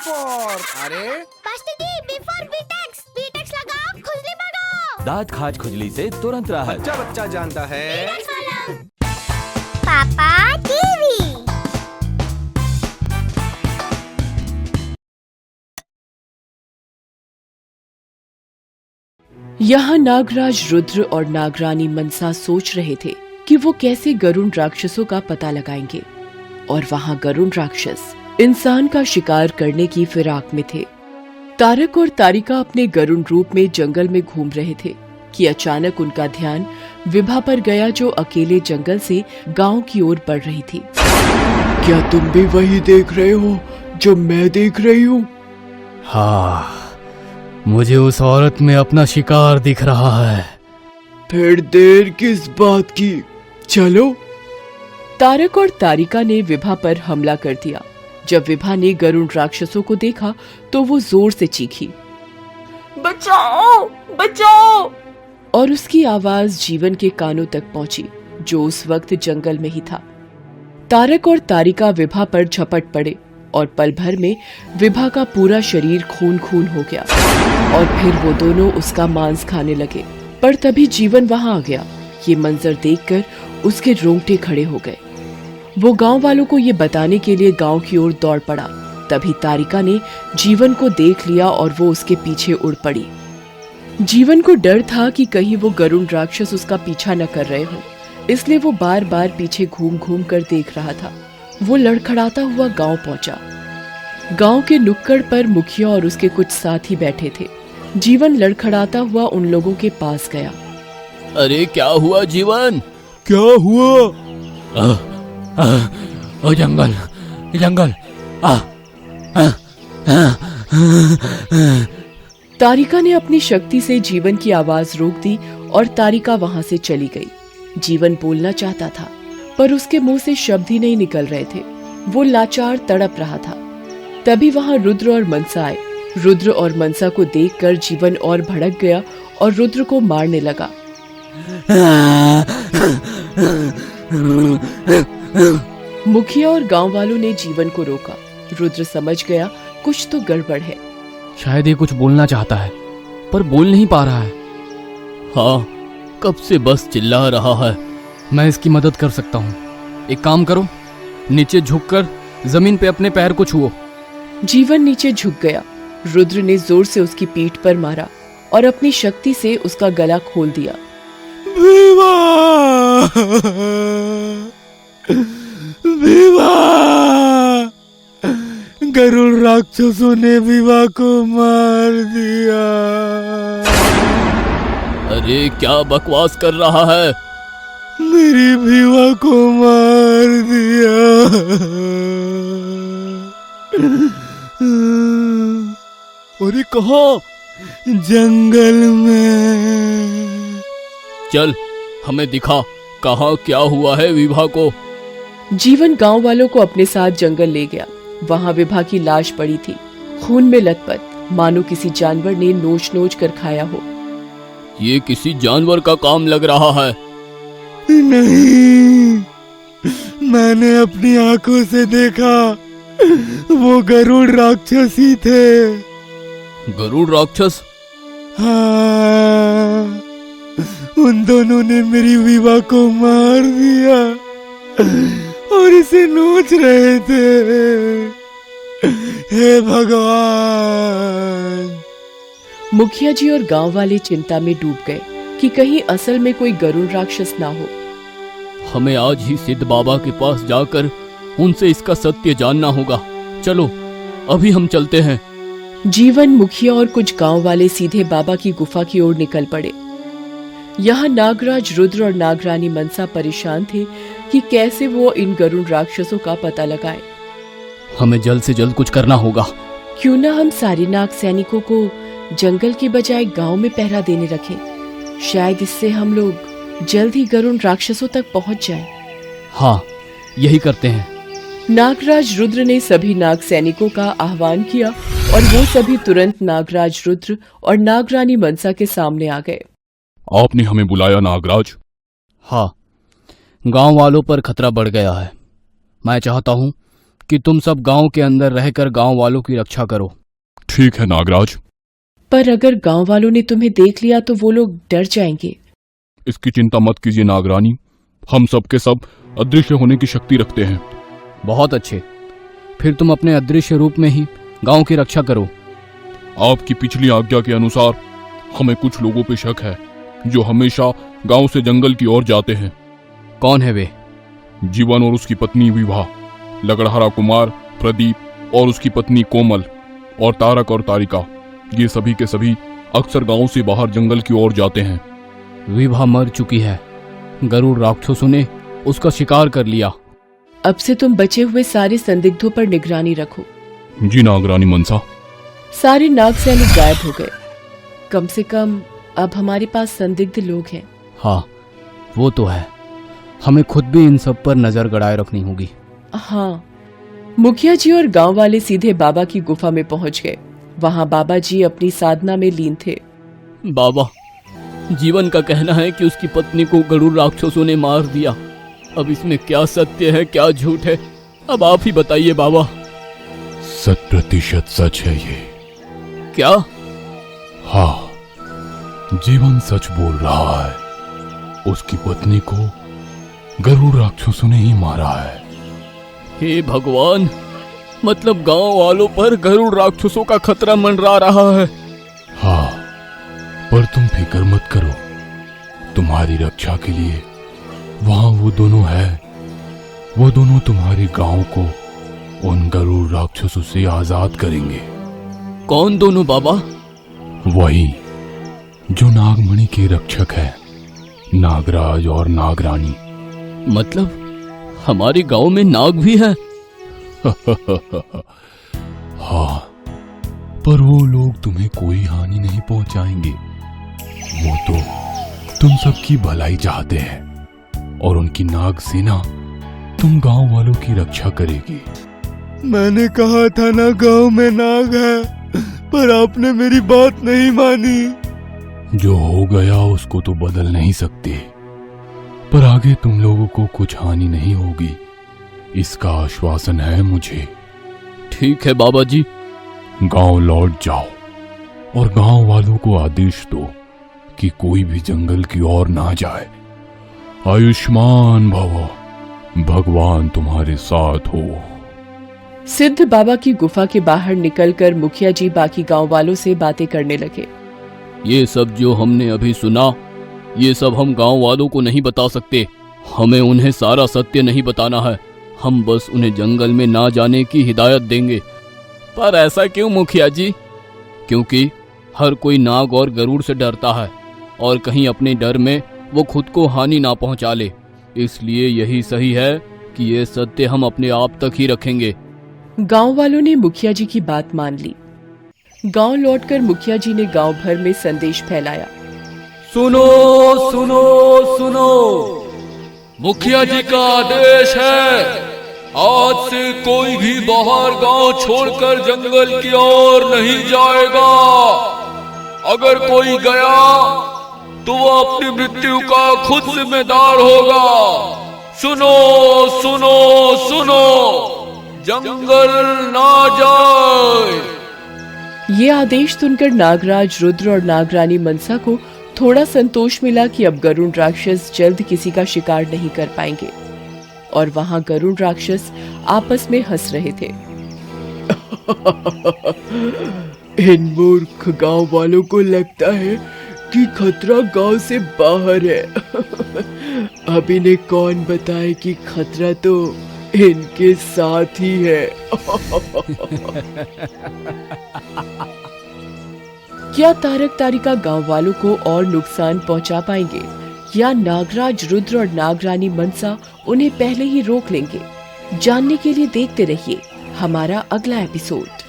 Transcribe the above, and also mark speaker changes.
Speaker 1: For अरे
Speaker 2: B for बीटेक्स लगाओ, खुजली भगाओ।
Speaker 3: दांत खाज खुजली से तुरंत राहत।
Speaker 1: बच्चा बच्चा जानता है।
Speaker 2: पापा टीवी।
Speaker 4: यहाँ नागराज रुद्र और नागरानी मनसा सोच रहे थे कि वो कैसे गरुड़ राक्षसों का पता लगाएंगे, और वहाँ गरुड़ राक्षस इंसान का शिकार करने की फिराक में थे। तारक और तारिका अपने गरुड़ रूप में जंगल में घूम रहे थे कि अचानक उनका ध्यान विभा पर गया, जो अकेले जंगल से गांव की ओर बढ़ रही थी। क्या तुम भी वही देख रहे हो जो मैं देख रही हूँ?
Speaker 5: हाँ, मुझे उस औरत में अपना शिकार दिख रहा है।
Speaker 4: फिर देर किस बात की, चलो। तारक और तारिका ने विभा पर हमला कर दिया। जब विभा ने गरुड़ राक्षसों को देखा तो वो जोर से चीखी, बचाओ बचाओ, और उसकी आवाज जीवन के कानों तक पहुंची, जो उस वक्त जंगल में ही था। तारक और तारिका विभा पर झपट पड़े और पल भर में विभा का पूरा शरीर खून खून हो गया और फिर वो दोनों उसका मांस खाने लगे। पर तभी जीवन वहां आ गया। ये मंजर देखकर उसके रोंगटे खड़े हो गए। वो गांव वालों को ये बताने के लिए गांव की ओर दौड़ पड़ा। तभी तारिका ने जीवन को देख लिया और वो उसके पीछे उड़ पड़ी। जीवन को डर था कि कहीं वो गरुड़ राक्षस उसका पीछा न कर रहे हो, इसलिए वो बार बार पीछे घूम घूम कर देख रहा था। वो लड़खड़ाता हुआ गांव पहुंचा। गांव के नुक्कड़ पर मुखिया और उसके कुछ साथी बैठे थे। जीवन लड़खड़ाता हुआ उन लोगों के पास गया।
Speaker 5: अरे क्या हुआ जीवन?
Speaker 3: क्या हुआ?
Speaker 5: ओ जंगल जंगल।
Speaker 4: तारिका ने अपनी शक्ति से जीवन की आवाज रोक दी और तारिका वहां से चली गई। जीवन बोलना चाहता था पर उसके मुंह से शब्द ही नहीं निकल रहे थे। वो लाचार तड़प रहा था। तभी वहां रुद्र और मनसा आए। रुद्र और मनसा को देखकर जीवन और भड़क गया और रुद्र को मारने लगा। मुखिया और गांव वालों ने जीवन को रोका। रुद्र समझ गया कुछ तो गड़बड़ है।
Speaker 5: शायद ये कुछ बोलना चाहता है पर बोल नहीं पा रहा है। हाँ, कब से बस चिल्ला रहा है। मैं इसकी मदद कर सकता हूँ। एक काम करो, नीचे झुककर जमीन पे अपने पैर को छुओ।
Speaker 4: जीवन नीचे झुक गया। रुद्र ने जोर से उसकी पीठ पर मारा और अपनी शक्ति से उसका गला खोल दिया।
Speaker 3: विभा! विभा! गरुड़ राक्षसों ने विभा को मार दिया।
Speaker 5: अरे क्या बकवास कर रहा है?
Speaker 3: मेरी विभा को मार दिया। और ये कहाँ? जंगल में।
Speaker 5: चल हमें दिखा, कहाँ क्या हुआ है विभा को।
Speaker 4: जीवन गांव वालों को अपने साथ जंगल ले गया। वहां विभा की लाश पड़ी थी, खून में लथपथ, मानो किसी जानवर ने नोच नोच कर खाया हो।
Speaker 5: ये किसी जानवर का काम लग रहा है।
Speaker 3: नहीं, मैंने अपनी आंखों से देखा, वो गरुड़ राक्षस ही थे।
Speaker 5: गरुड़ राक्षस?
Speaker 3: हाँ, उन दोनों ने मेरी विभा को मार दिया और इसे नोच रहे थे। हे भगवान!
Speaker 4: मुखिया जी और गांव वाले चिंता में डूब गए कि कहीं असल में कोई गरुड़ राक्षस ना हो।
Speaker 5: हमें आज ही सिद्ध बाबा के पास जाकर उनसे इसका सत्य जानना होगा। चलो अभी हम चलते हैं।
Speaker 4: जीवन, मुखिया और कुछ गांव वाले सीधे बाबा की गुफा की ओर निकल पड़े। यहाँ नागराज रुद्र और नागरानी मनसा परेशान थे कि कैसे वो इन गरुड़ राक्षसों का पता लगाएं।
Speaker 5: हमें जल्द से जल्द कुछ करना होगा।
Speaker 4: क्यों ना हम सारे नाग सैनिकों को जंगल के बजाय गांव में पहरा देने रखें। शायद इससे हम लोग जल्द ही गरुड़ राक्षसों तक पहुंच जाएं।
Speaker 5: हाँ, यही करते हैं।
Speaker 4: नागराज रुद्र ने सभी नाग सैनिकों का आह्वान किया और वो सभी तुरंत नागराज रुद्र और नागरानी मनसा के सामने आ गए।
Speaker 5: आपने हमें बुलाया नागराज? हाँ, गांव वालों पर खतरा बढ़ गया है। मैं चाहता हूं कि तुम सब गांव के अंदर रहकर गांव वालों की रक्षा करो।
Speaker 3: ठीक है नागराज।
Speaker 4: पर अगर गांव वालों ने तुम्हें देख लिया तो वो लोग डर जाएंगे।
Speaker 3: इसकी चिंता मत कीजिए नागरानी, हम सब के सब अदृश्य होने की शक्ति रखते हैं।
Speaker 5: बहुत अच्छे, फिर तुम अपने अदृश्य रूप में ही गांव की रक्षा करो।
Speaker 3: आपकी पिछली आज्ञा के अनुसार हमें कुछ लोगों पे शक है जो हमेशा गांव से जंगल की ओर जाते हैं।
Speaker 5: कौन है वे?
Speaker 3: जीवन और उसकी पत्नी विभा, लकड़हारा कुमार प्रदीप और उसकी पत्नी कोमल, और तारक और तारिका, ये सभी के सभी अक्सर गांव से बाहर जंगल की ओर जाते हैं।
Speaker 5: विभा मर चुकी है, गरुड़ राक्षसों ने उसका शिकार कर लिया।
Speaker 4: अब से तुम बचे हुए सारे संदिग्धों पर निगरानी रखो।
Speaker 3: जी नागरानी मनसा।
Speaker 4: सारे नाग सैनिक गायब हो गए। कम से कम अब हमारे पास संदिग्ध लोग हैं।
Speaker 5: हाँ, वो तो है। हमें खुद भी इन सब पर नजर गड़ाए रखनी होगी।
Speaker 4: हाँ, मुखिया जी और गांव वाले सीधे बाबा की गुफा में पहुंच गए। वहां बाबा जी अपनी साधना में लीन थे।
Speaker 5: बाबा, जीवन का कहना है कि उसकी पत्नी को गरुड़ राक्षसों ने मार दिया। अब इसमें क्या सत्य है क्या झूठ है, अब आप ही बताइए बाबा।
Speaker 3: 100% सच है ये।
Speaker 5: क्या?
Speaker 3: हाँ, जीवन सच बोल रहा है। उसकी पत्नी को गरुड़ राक्षसों ने ही मारा है।
Speaker 5: हे भगवान, मतलब गांव वालों पर गरुड़ राक्षसों का खतरा मंडरा रहा है।
Speaker 3: हाँ, पर तुम फिक्र मत करो, तुम्हारी रक्षा के लिए वहां वो दोनों है। वो दोनों तुम्हारे गांव को उन गरुड़ राक्षसों से आजाद करेंगे।
Speaker 5: कौन दोनों बाबा?
Speaker 3: वही जो नागमणि के रक्षक है, नागराज और नागरानी।
Speaker 5: मतलब हमारे गांव में नाग भी है?
Speaker 3: हाँ, पर वो लोग तुम्हें कोई हानि नहीं पहुंचाएंगे। वो तो तुम सबकी भलाई चाहते हैं और उनकी नाग सेना तुम गांव वालों की रक्षा करेगी।
Speaker 6: मैंने कहा था ना गांव में नाग है, पर आपने मेरी बात नहीं मानी।
Speaker 3: जो हो गया उसको तो बदल नहीं सकते, पर आगे तुम लोगों को कुछ हानि नहीं होगी, इसका आश्वासन है मुझे।
Speaker 5: ठीक है बाबा जी।
Speaker 3: गांव लौट जाओ और गांव वालों को आदेश दो कि कोई भी जंगल की ओर ना जाए। आयुष्मान भव, भगवान तुम्हारे साथ हो।
Speaker 4: सिद्ध बाबा की गुफा के बाहर निकलकर मुखिया जी बाकी गांव वालों से बातें करने लगे।
Speaker 5: ये सब जो हमने अभी सुना, ये सब हम गांव वालों को नहीं बता सकते। हमें उन्हें सारा सत्य नहीं बताना है, हम बस उन्हें जंगल में ना जाने की हिदायत देंगे। पर ऐसा क्यों मुखिया जी? क्योंकि हर कोई नाग और गरुड़ से डरता है और कहीं अपने डर में वो खुद को हानि ना पहुंचा ले। इसलिए यही सही है कि ये सत्य हम अपने आप तक ही रखेंगे।
Speaker 4: गांव वालों ने मुखिया जी की बात मान ली। गांव लौटकर मुखिया जी ने गांव भर में संदेश फैलाया।
Speaker 5: सुनो सुनो सुनो, मुखिया जी का आदेश है, आज से कोई भी बाहर गांव छोड़कर जंगल की ओर नहीं जाएगा। अगर कोई गया तो वो अपनी मृत्यु का खुद जिम्मेदार होगा। सुनो सुनो सुनो, जंगल ना जाए।
Speaker 4: ये आदेश सुनकर नागराज रुद्र और नागरानी मनसा को थोड़ा संतोष मिला कि अब गरुड़ राक्षस जल्द किसी का शिकार नहीं कर पाएंगे। और वहां गरुड़ राक्षस आपस में हंस रहे थे। इन मूर्ख गांव वालों को लगता है कि खतरा गांव से बाहर है। अब इन्हें कौन बताए कि खतरा तो इनके साथ ही है। क्या तारक तारिका गांव वालों को और नुकसान पहुंचा पाएंगे या नागराज रुद्र और नागरानी मनसा उन्हें पहले ही रोक लेंगे? जानने के लिए देखते रहिए हमारा अगला एपिसोड।